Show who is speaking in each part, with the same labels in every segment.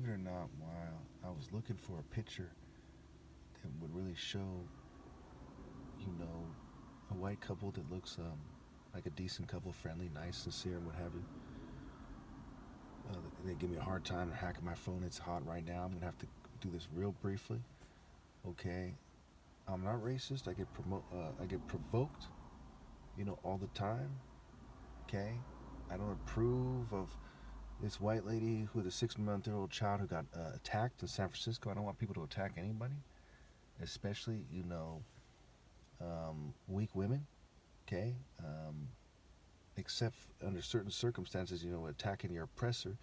Speaker 1: believe it or not, while I was looking for a picture that would really show, you know, a white couple that looks like a decent couple, friendly, nice, sincere, and what have you. They give me a hard time hacking my phone. It's hot right now. I'm gonna have to do this real briefly. Okay, I'm not racist. I get provoked, all the time. Okay, I don't approve of this white lady with a 6-month-old child who got attacked in San Francisco. I don't want people to attack anybody, especially weak women. Okay, except under certain circumstances, attacking your oppressor.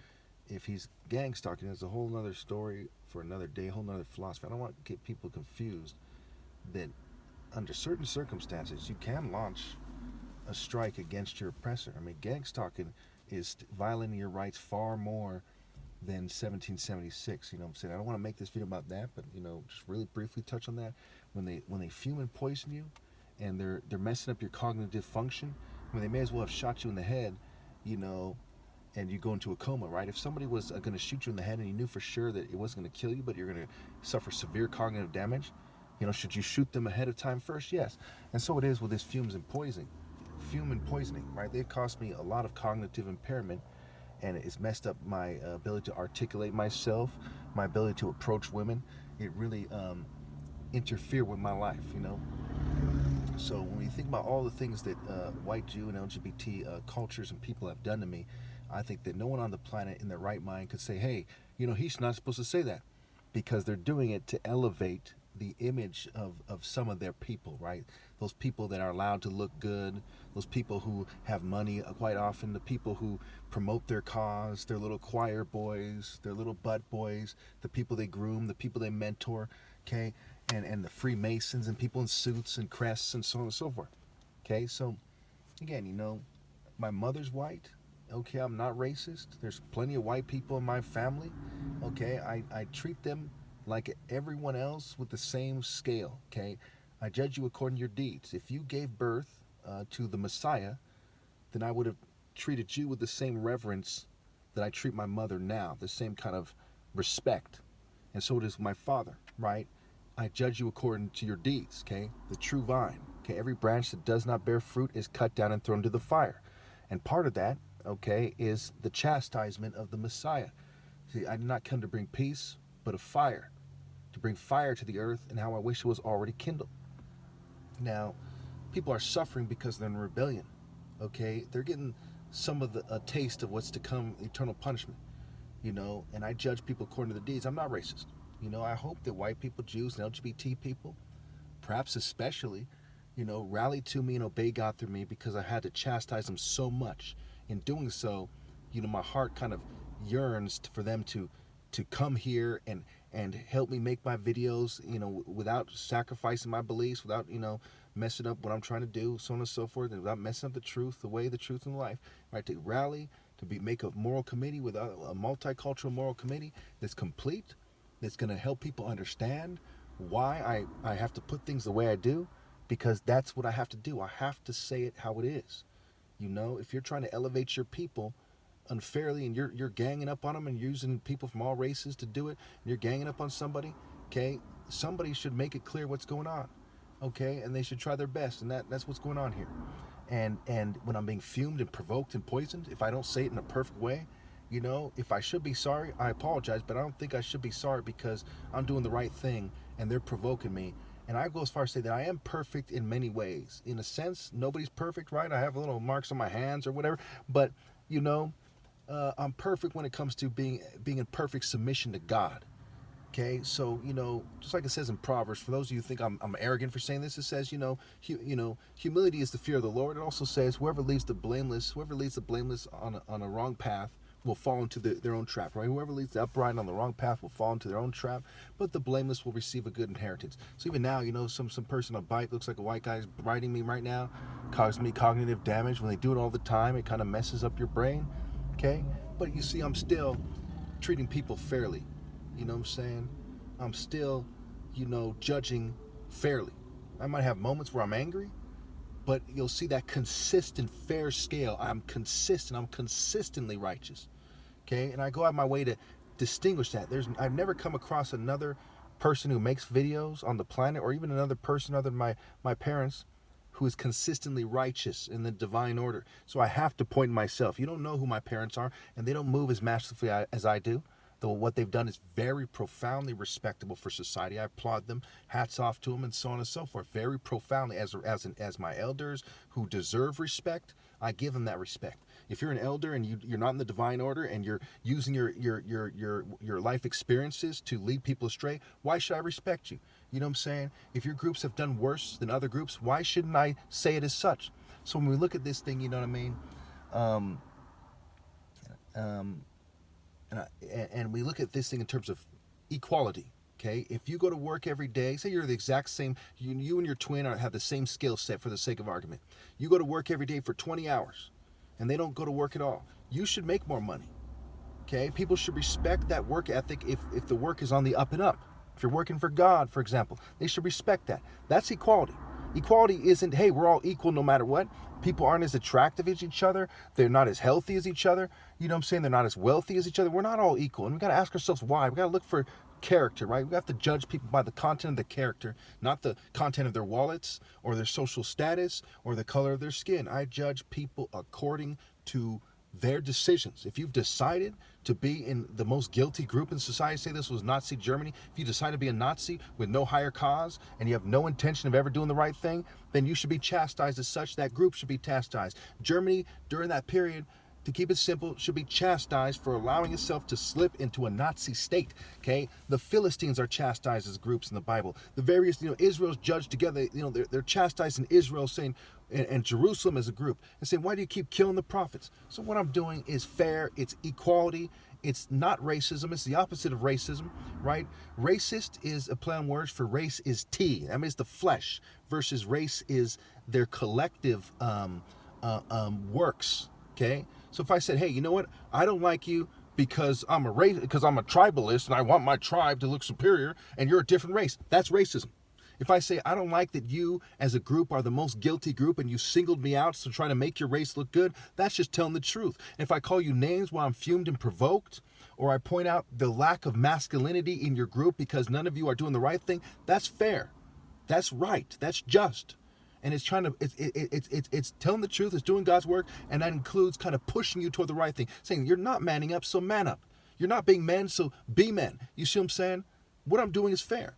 Speaker 1: If he's gang stalking, it's a whole other story for another day, a whole other philosophy. I don't want to get people confused that under certain circumstances you can launch a strike against your oppressor. I mean, gang stalking is violating your rights far more than 1776. You know what I'm saying? I don't want to make this video about that, but just really briefly touch on that. When they fume and poison you, and they're messing up your cognitive function, when they may as well have shot you in the head, you know, and you go into a coma, right? If somebody was going to shoot you in the head and you knew for sure that it wasn't going to kill you, but you're going to suffer severe cognitive damage, should you shoot them ahead of time first? Yes. And so it is with this fume and poisoning, right? They've caused me a lot of cognitive impairment, and it's messed up my ability to articulate myself, my ability to approach women. It really interfered with my life, So when you think about all the things that white Jew and LGBT cultures and people have done to me, I think that no one on the planet in their right mind could say, hey, he's not supposed to say that, because they're doing it to elevate the image of some of their people, right? Those people that are allowed to look good, those people who have money quite often, the people who promote their cause, their little choir boys, their little butt boys, the people they groom, the people they mentor, okay? And the Freemasons and people in suits and crests and so on and so forth, okay? So, again, my mother's white, okay? I'm not racist. There's plenty of white people in my family, okay? I treat them like everyone else with the same scale, okay? I judge you according to your deeds. If you gave birth to the Messiah, then I would have treated you with the same reverence that I treat my mother now, the same kind of respect. And so it is my father, right? I judge you according to your deeds, okay? The true vine, okay? Every branch that does not bear fruit is cut down and thrown to the fire. And part of that, okay, is the chastisement of the Messiah. See, I did not come to bring peace, but a fire, to bring fire to the earth, and how I wish it was already kindled. Now, people are suffering because they're in rebellion, okay? They're getting some of a taste of what's to come, eternal punishment, and I judge people according to the deeds. I'm not racist. I hope that white people, Jews, and LGBT people, perhaps especially, rally to me and obey God through me, because I had to chastise them so much. In doing so, my heart kind of yearns for them to come here and help me make my videos, without sacrificing my beliefs, without, messing up what I'm trying to do, so on and so forth, and without messing up the truth, the way, the truth, and the life, right? To rally, make a moral committee, with a multicultural moral committee that's complete, that's going to help people understand why I have to put things the way I do, because that's what I have to do. I have to say it how it is. If you're trying to elevate your people unfairly, and you're ganging up on them and using people from all races to do it, and you're ganging up on somebody, okay, somebody should make it clear what's going on, okay, and they should try their best, and that's what's going on here. And when I'm being fumed and provoked and poisoned, if I don't say it in a perfect way, if I should be sorry, I apologize, but I don't think I should be sorry, because I'm doing the right thing and they're provoking me. And I go as far as to say that I am perfect in many ways. In a sense, nobody's perfect, right? I have little marks on my hands or whatever, but I'm perfect when it comes to being in perfect submission to God. Okay, so just like it says in Proverbs, for those of you who think I'm arrogant for saying this, it says humility is the fear of the Lord. It also says whoever leads the blameless on a wrong path will fall into their own trap, right? Whoever leads the upright on the wrong path will fall into their own trap, but the blameless will receive a good inheritance. So even now, some person on a bike, looks like a white guy's riding me right now, causes me cognitive damage. When they do it all the time, it kind of messes up your brain, okay? But you see, I'm still treating people fairly. You know what I'm saying? I'm still, judging fairly. I might have moments where I'm angry, but you'll see that consistent, fair scale. I'm consistent. I'm consistently righteous. Okay? And I go out of my way to distinguish that. I've never come across another person who makes videos on the planet, or even another person other than my parents, who is consistently righteous in the divine order. So I have to point myself. You don't know who my parents are, and they don't move as masterfully as I do. Though what they've done is very profoundly respectable for society. I applaud them, hats off to them, and so on and so forth. Very profoundly, as my elders who deserve respect, I give them that respect. If you're an elder and you're not in the divine order, and you're using your life experiences to lead people astray, why should I respect you? You know what I'm saying? If your groups have done worse than other groups, why shouldn't I say it as such? So when we look at this thing, you know what I mean? And we look at this thing in terms of equality. Okay, if you go to work every day, say you're the exact same, you and your twin have the same skill set, for the sake of argument. You go to work every day for 20 hours, and they don't go to work at all. You should make more money. Okay, people should respect that work ethic if the work is on the up and up. If you're working for God, for example, they should respect that. That's equality. Equality isn't, hey, we're all equal no matter what. People aren't as attractive as each other. They're not as healthy as each other. You know what I'm saying? They're not as wealthy as each other. We're not all equal. And we got to ask ourselves why. We got to look for character, right? We have to judge people by the content of the character, not the content of their wallets or their social status or the color of their skin. I judge people according to their decisions. If you've decided to be in the most guilty group in society, say this was Nazi Germany, if you decide to be a Nazi with no higher cause and you have no intention of ever doing the right thing, then you should be chastised as such. That group should be chastised. Germany, during that period, to keep it simple, should be chastised for allowing itself to slip into a Nazi state. Okay, the Philistines are chastised as groups in the Bible. The various, Israel's judged together. They're chastised in Israel, saying, and Jerusalem as a group, and saying, why do you keep killing the prophets? So what I'm doing is fair. It's equality. It's not racism. It's the opposite of racism, right? Racist is a play on words for race is T. That means the flesh, versus race is their collective works. Okay. So if I said, hey, you know what? I don't like you because I'm a tribalist and I want my tribe to look superior, and you're a different race, that's racism. If I say, I don't like that you as a group are the most guilty group and you singled me out to try to make your race look good, that's just telling the truth. And if I call you names while I'm fumed and provoked, or I point out the lack of masculinity in your group because none of you are doing the right thing, that's fair. That's right. That's just. And it's it's telling the truth, it's doing God's work, and that includes kind of pushing you toward the right thing, saying you're not manning up, so man up. You're not being men, so be men. You see what I'm saying? What I'm doing is fair.